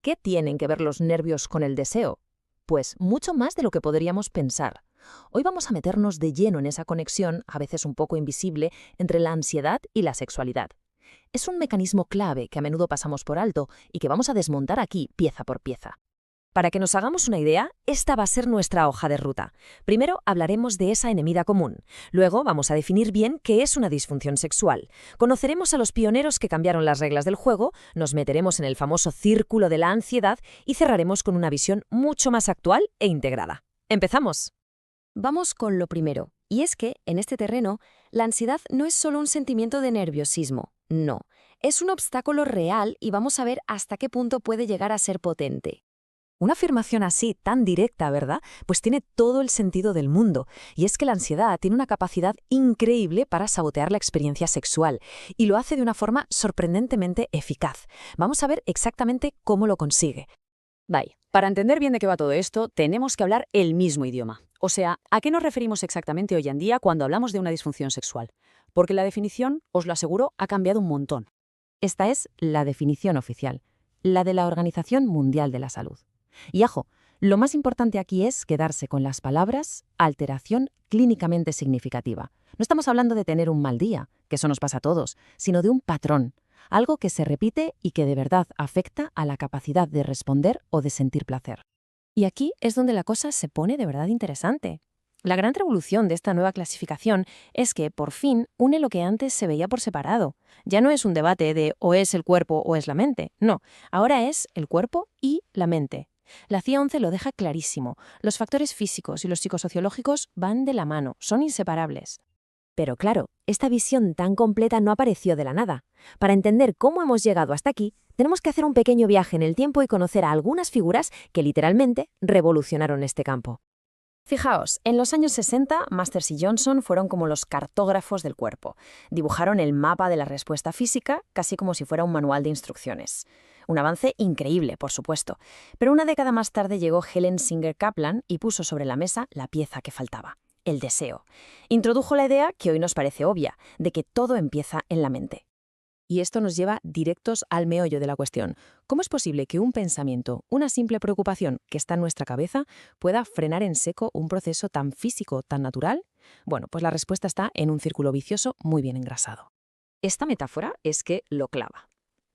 ¿Qué tienen que ver los nervios con el deseo? Pues mucho más de lo que podríamos pensar. Hoy vamos a meternos de lleno en esa conexión, a veces un poco invisible, entre la ansiedad y la sexualidad. Es un mecanismo clave que a menudo pasamos por alto y que vamos a desmontar aquí pieza por pieza. Para que nos hagamos una idea, esta va a ser nuestra hoja de ruta. Primero hablaremos de esa enemiga común. Luego vamos a definir bien qué es una disfunción sexual. Conoceremos a los pioneros que cambiaron las reglas del juego, nos meteremos en el famoso círculo de la ansiedad y cerraremos con una visión mucho más actual e integrada. ¡Empezamos! Vamos con lo primero, y es que, en este terreno, la ansiedad no es solo un sentimiento de nerviosismo, no. Es un obstáculo real y vamos a ver hasta qué punto puede llegar a ser potente. Una afirmación así, tan directa, ¿verdad? Pues tiene todo el sentido del mundo. Y es que la ansiedad tiene una capacidad increíble para sabotear la experiencia sexual. Y lo hace de una forma sorprendentemente eficaz. Vamos a ver exactamente cómo lo consigue. Vale, para entender bien de qué va todo esto, tenemos que hablar el mismo idioma. O sea, ¿a qué nos referimos exactamente hoy en día cuando hablamos de una disfunción sexual? Porque la definición, os lo aseguro, ha cambiado un montón. Esta es la definición oficial, la de la Organización Mundial de la Salud. Y ajo, lo más importante aquí es quedarse con las palabras alteración clínicamente significativa. No estamos hablando de tener un mal día, que eso nos pasa a todos, sino de un patrón, algo que se repite y que de verdad afecta a la capacidad de responder o de sentir placer. Y aquí es donde la cosa se pone de verdad interesante. La gran revolución de esta nueva clasificación es que, por fin, une lo que antes se veía por separado. Ya no es un debate de o es el cuerpo o es la mente. No, ahora es el cuerpo y la mente. La CIA 11 lo deja clarísimo. Los factores físicos y los psicosociológicos van de la mano, son inseparables. Pero claro, esta visión tan completa no apareció de la nada. Para entender cómo hemos llegado hasta aquí, tenemos que hacer un pequeño viaje en el tiempo y conocer a algunas figuras que literalmente revolucionaron este campo. Fijaos, en los años 60, Masters y Johnson fueron como los cartógrafos del cuerpo. Dibujaron el mapa de la respuesta física, casi como si fuera un manual de instrucciones. Un avance increíble, por supuesto. Pero una década más tarde llegó Helen Singer Kaplan y puso sobre la mesa la pieza que faltaba: el deseo. Introdujo la idea, que hoy nos parece obvia, de que todo empieza en la mente. Y esto nos lleva directos al meollo de la cuestión. ¿Cómo es posible que un pensamiento, una simple preocupación que está en nuestra cabeza, pueda frenar en seco un proceso tan físico, tan natural? Bueno, pues la respuesta está en un círculo vicioso muy bien engrasado. Esta metáfora es que lo clava.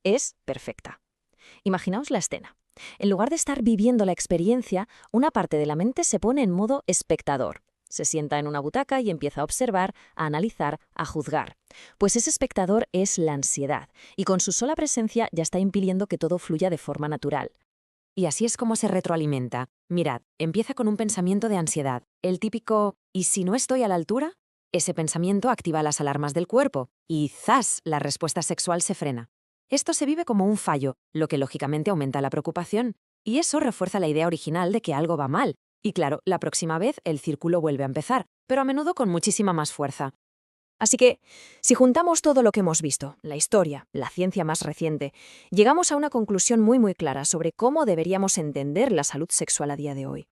Es perfecta. Imaginaos la escena. En lugar de estar viviendo la experiencia, una parte de la mente se pone en modo espectador. Se sienta en una butaca y empieza a observar, a analizar, a juzgar. Pues ese espectador es la ansiedad, y con su sola presencia ya está impidiendo que todo fluya de forma natural. Y así es como se retroalimenta. Mirad, empieza con un pensamiento de ansiedad, el típico ¿y si no estoy a la altura? Ese pensamiento activa las alarmas del cuerpo, y ¡zas!, la respuesta sexual se frena. Esto se vive como un fallo, lo que lógicamente aumenta la preocupación, y eso refuerza la idea original de que algo va mal. Y claro, la próxima vez el círculo vuelve a empezar, pero a menudo con muchísima más fuerza. Así que, si juntamos todo lo que hemos visto, la historia, la ciencia más reciente, llegamos a una conclusión muy clara sobre cómo deberíamos entender la salud sexual a día de hoy.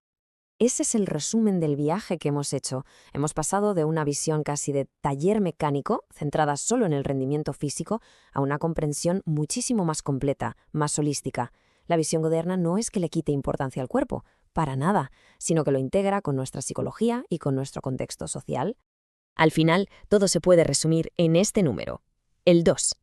Ese es el resumen del viaje que hemos hecho. Hemos pasado de una visión casi de taller mecánico, centrada solo en el rendimiento físico, a una comprensión muchísimo más completa, más holística. La visión moderna no es que le quite importancia al cuerpo, para nada, sino que lo integra con nuestra psicología y con nuestro contexto social. Al final, todo se puede resumir en este número, el 2.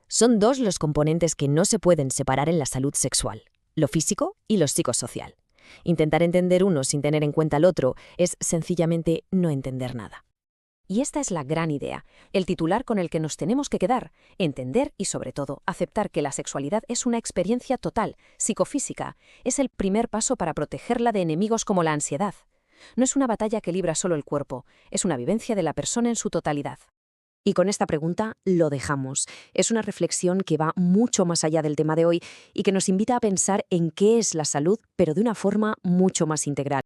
Son dos los componentes que no se pueden separar en la salud sexual, lo físico y lo psicosocial. Intentar entender uno sin tener en cuenta el otro es sencillamente no entender nada. Y esta es la gran idea, el titular con el que nos tenemos que quedar: entender y, sobre todo, aceptar que la sexualidad es una experiencia total, psicofísica. Es el primer paso para protegerla de enemigos como la ansiedad. No es una batalla que libra solo el cuerpo, es una vivencia de la persona en su totalidad. Y con esta pregunta lo dejamos. Es una reflexión que va mucho más allá del tema de hoy y que nos invita a pensar en qué es la salud, pero de una forma mucho más integral.